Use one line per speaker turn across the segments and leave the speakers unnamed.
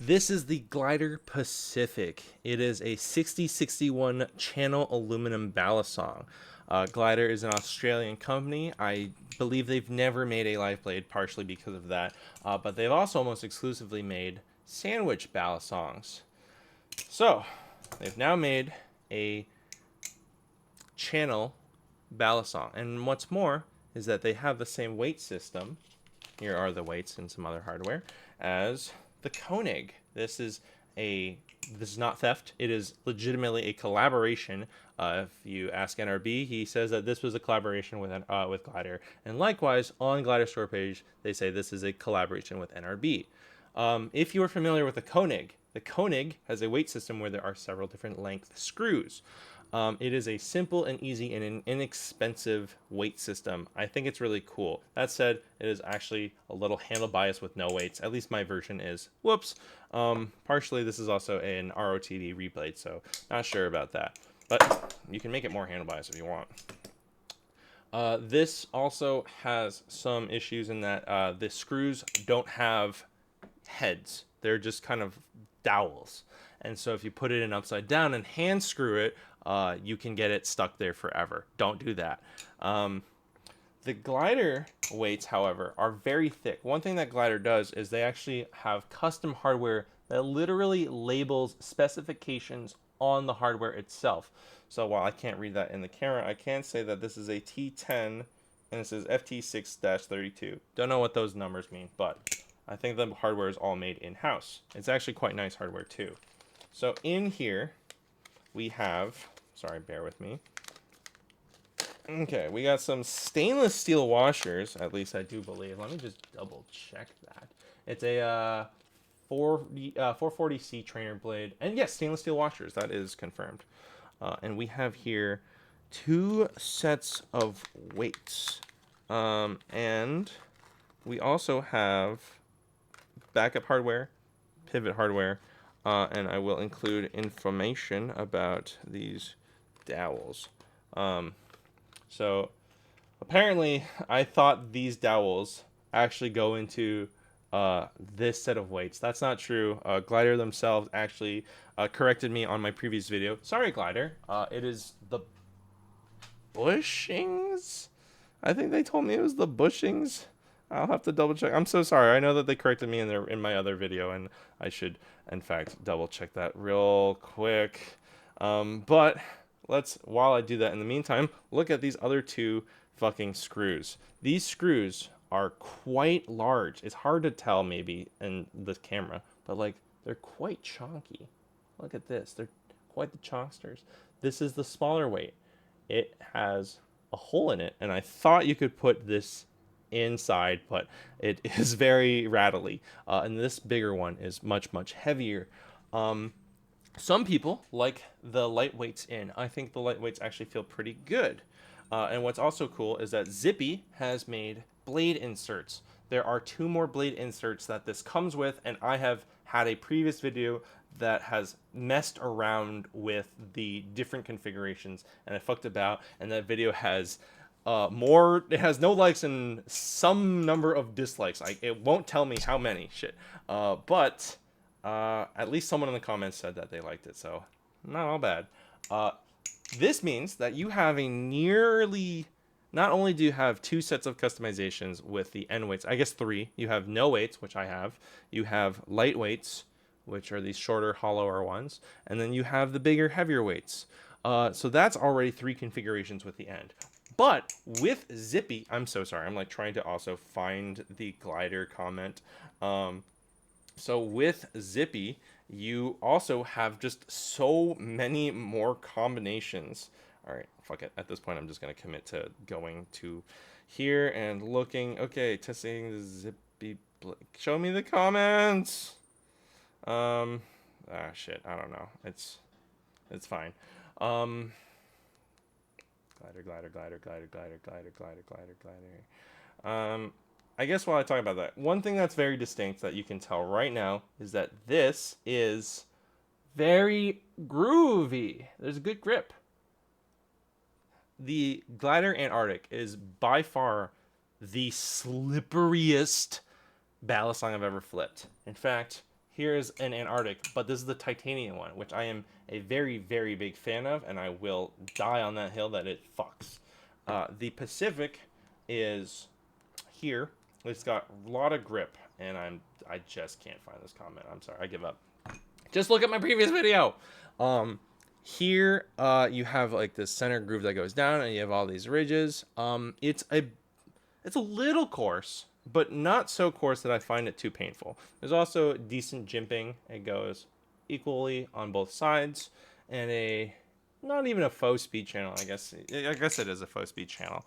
This is the Glidr Pacific. It is a 6061 channel aluminum balisong. Glidr is an Australian company. I believe they've never made a live blade, partially because of that. But they've also almost exclusively made sandwich balisongs. So, they've now made a channel balisong. And what's more is that they have the same weight system. Here are the weights and some other hardware as the Koenig. This is not theft. It is legitimately a collaboration. If you ask NRB, he says that this was a collaboration with Glidr, and likewise on Glidr store page they say this is a collaboration with NRB. If you are familiar with the Koenig has a weight system where there are several different length screws. It is a simple and easy and an inexpensive weight system. I think it's really cool. That said, it is actually a little handle bias with no weights. At least my version is. Whoops. Partially, this is also an ROTD reblade, so not sure about that. But you can make it more handle bias if you want. This also has some issues in that the screws don't have heads. They're just kind of dowels. And so if you put it in upside down and hand screw it, you can get it stuck there forever. Don't do that. The Glidr weights, however, are very thick. One thing that Glidr does is they actually have custom hardware that literally labels specifications on the hardware itself. So while I can't read that in the camera, I can say that this is a T10 and this is FT6-32. Don't know what those numbers mean, but I think the hardware is all made in-house. It's actually quite nice hardware too. So in here, we have, sorry, bear with me. Okay, we got some stainless steel washers, at least I do believe. Let me just double check that. It's a 440C trainer blade. And yes, stainless steel washers, that is confirmed. And we have here 2 sets of weights. And we also have backup hardware, pivot hardware, and I will include information about these dowels. So apparently I thought these dowels actually go into this set of weights. That's not true. Glidr themselves actually corrected me on my previous video. Sorry, Glidr. It is the bushings? I think they told me it was the bushings. I'll have to double check. I'm so sorry. I know that they corrected me in my other video, and I should, in fact, double check that real quick. But while I do that in the meantime, look at these other 2 fucking screws. These screws are quite large. It's hard to tell maybe in the camera, but like they're quite chonky. Look at this. They're quite the chonksters. This is the smaller weight. It has a hole in it, and I thought you could put this inside, but it is very rattly, and this bigger one is much heavier. Some people like the lightweights in. I think the lightweights actually feel pretty good. And what's also cool is that Zippy has made blade inserts. There are 2 more blade inserts that this comes with, and I have had a previous video that has messed around with the different configurations, and I fucked about, and that video has it has no likes and some number of dislikes. It won't tell me how many. Shit. But at least someone in the comments said that they liked it, so not all bad. This means that you have not only do you have 2 sets of customizations with the end weights, I guess 3. You have no weights, which I have. You have light weights, which are these shorter, hollower ones, and then you have the bigger, heavier weights. So that's already 3 configurations with the end. But with Zippy, I'm so sorry. I'm like trying to also find the Glidr comment. So with Zippy, you also have just so many more combinations. All right, fuck it. At this point, I'm just going to commit to going to here and looking. Okay, testing the Zippy. Show me the comments. Shit. I don't know. It's fine. Glidr. I guess while I talk about that, one thing that's very distinct that you can tell right now is that this is very groovy. There's a good grip. The Glidr Antarctic is by far the slipperiest balisong I've ever flipped. In fact, Here's an Antarctic, but this is the titanium one, which I am a very, very big fan of, and I will die on that hill that it fucks. The Pacific is here. It's got a lot of grip, and I just can't find this comment. I'm sorry, I give up. Just look at my previous video. Here you have like this center groove that goes down, and you have all these ridges. It's a little coarse, but not so coarse that I find it too painful. There's also decent jimping. It goes equally on both sides, and not even a faux speed channel. I guess it is a faux speed channel.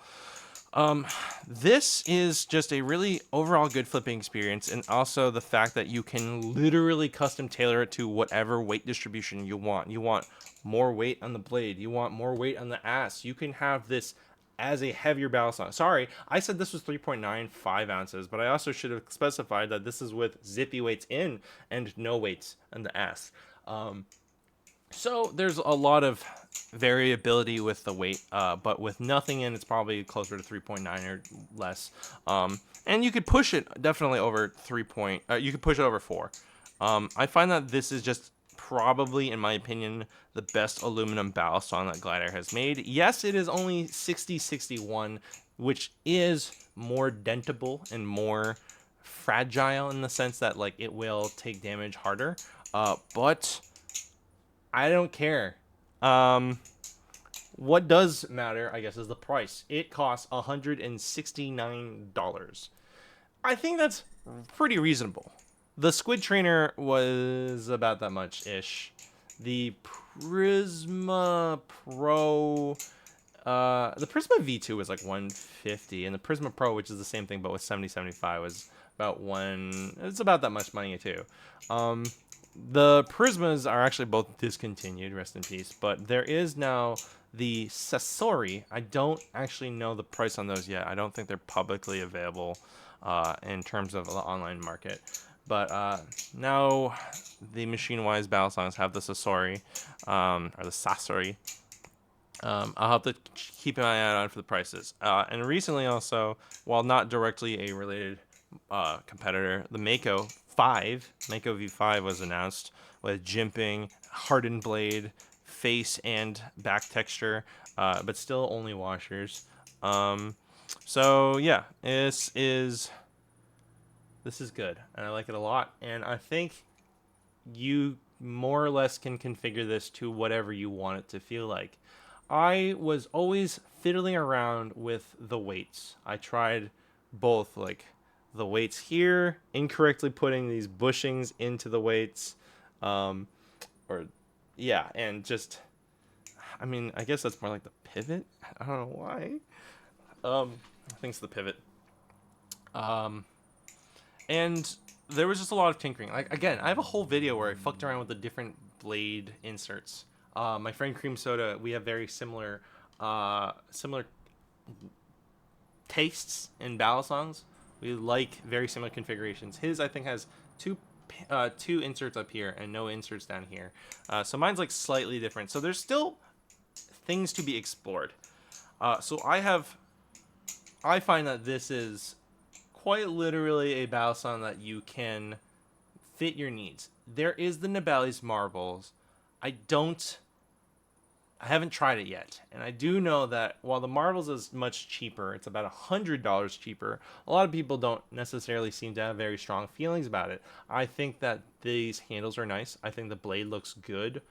This is just a really overall good flipping experience, and also the fact that you can literally custom tailor it to whatever weight distribution you want. You want more weight on the blade. You want more weight on the ass. You can have this as a heavier Balisong. Sorry, I said this was 3.95 ounces, but I also should have specified that this is with zippy weights in and no weights on the ass. So there's a lot of variability with the weight, but with nothing in, it's probably closer to 3.9 or less. And you could push it definitely over 3 point. You could push it over 4. I find that this is just probably, in my opinion, the best aluminum Balisong that Glidr has made. Yes, it is only 6061, which is more dentable and more fragile in the sense that like it will take damage harder. But I don't care. What does matter, I guess, is the price. It costs $169. I think that's pretty reasonable. The Squid Trainer was about that much-ish. The Prisma Pro... the Prisma V2 was like 150, and the Prisma Pro, which is the same thing but with 7075, was about it's about that much money too. The Prismas are actually both discontinued, rest in peace, but there is now the Sasori. I don't actually know the price on those yet. I don't think they're publicly available in terms of the online market. But now the Machine-Wise Balisongs have the Sasori, or the Sasori. I'll have to keep an eye out for the prices. And recently also, while not directly a related competitor, the Mako V5 was announced with jimping, hardened blade, face and back texture, but still only washers. So yeah, this is good, and I like it a lot. And I think you more or less can configure this to whatever you want it to feel like. I was always fiddling around with the weights. I tried both, like the weights here, incorrectly putting these bushings into the weights, and just, I mean, I guess that's more like the pivot. I don't know why. I think it's the pivot. And there was just a lot of tinkering. Like, again, I have a whole video where I fucked around with the different blade inserts. My friend Cream Soda, we have very similar tastes in Balisongs. We like very similar configurations. His, I think, has two inserts up here and no inserts down here. So mine's like slightly different. So there's still things to be explored. So I find that this is quite literally a Balisong that you can fit your needs. There is the Nibali's marbles. I haven't tried it yet, and I do know that while the marbles is much cheaper, it's about $100 cheaper, a lot of people don't necessarily seem to have very strong feelings about it. I think that these handles are nice. I think the blade looks good.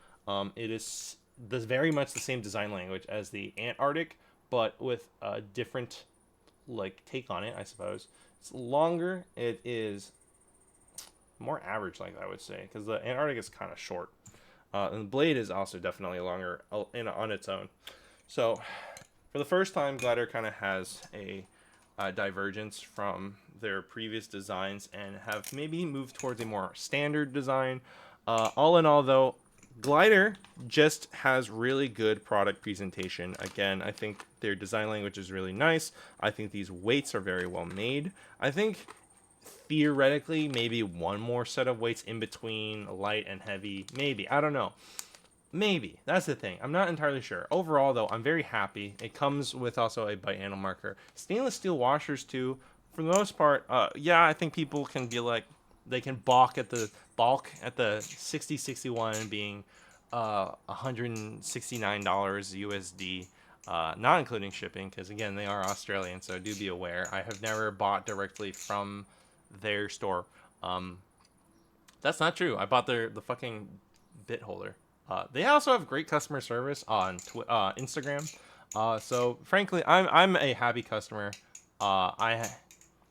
It is very much the same design language as the Antarctic, but with a different like take on it, I suppose. It's longer. It is more average length, I would say, because the Antarctic is kind of short. And the blade is also definitely longer on its own. So, for the first time, Glidr kind of has a divergence from their previous designs and have maybe moved towards a more standard design. All in all, though, Glidr just has really good product presentation. Again, I think their design language is really nice. I think these weights are very well made. I think theoretically maybe one more set of weights in between light and heavy, maybe, I don't know, maybe, that's the thing, I'm not entirely sure. Overall though, I'm very happy. It comes with also a bite handle marker, stainless steel washers too. For the most part, yeah, I think people can be like, they can balk at the 6061 being $169 USD, not including shipping, because again they are Australian, so do be aware. I have never bought directly from their store. Um, that's not true. I bought the fucking bit holder. They also have great customer service on Instagram. So frankly, I'm a happy customer. I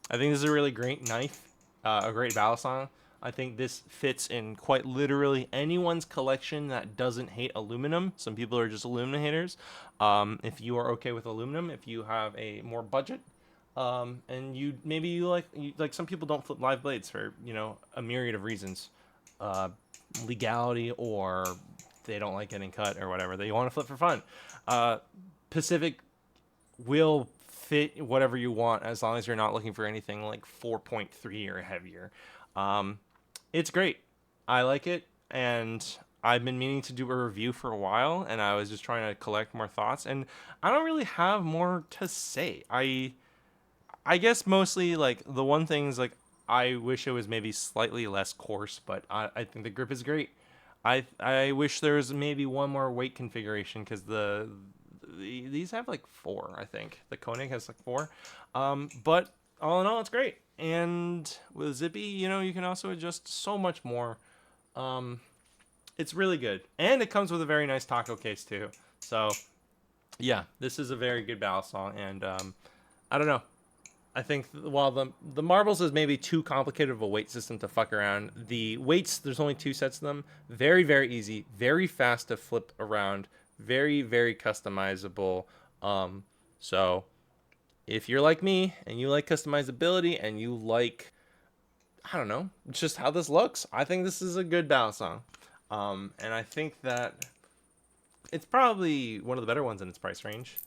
think this is a really great knife, a great Balisong. I think this fits in quite literally anyone's collection that doesn't hate aluminum. Some people are just aluminum haters. If you are okay with aluminum, if you have a more budget, and you like some people don't flip live blades for a myriad of reasons, uh, legality, or they don't like getting cut or whatever. They want to flip for fun. Uh, Pacific will fit whatever you want as long as you're not looking for anything like 4.3 or heavier. Um, it's great. I like it, and I've been meaning to do a review for a while, and I was just trying to collect more thoughts, and I don't really have more to say. I guess mostly like the one thing's like I wish it was maybe slightly less coarse, but I think the grip is great. I wish there was maybe one more weight configuration because these have like four. I think the Koenig has like four, but all in all, it's great. And with Zippy, you can also adjust so much more. Um, it's really good, and it comes with a very nice taco case too. So yeah, this is a very good ballast song, and I don't know. I think while the marbles is maybe too complicated of a weight system to fuck around, the weights, there's only two sets of them. Very, very easy, very fast to flip around, very, very customizable. So if you're like me and you like customizability and you like, I don't know, just how this looks, I think this is a good balance song. And I think that it's probably one of the better ones in its price range.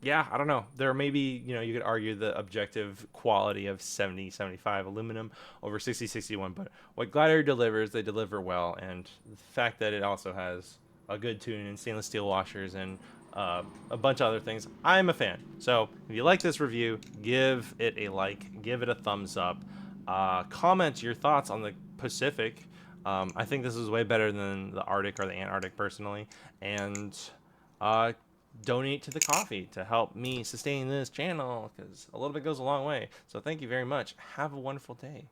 Yeah, I don't know. There may be, you could argue the objective quality of 7075 aluminum over 6061, but what Glidr delivers, they deliver well. And the fact that it also has a good tune and stainless steel washers and a bunch of other things, I'm a fan. So if you like this review, give it a like, give it a thumbs up, comment your thoughts on the Pacific. I think this is way better than the Arctic or the Antarctic personally. And uh, donate to the coffee to help me sustain this channel because a little bit goes a long way. So thank you very much. Have a wonderful day.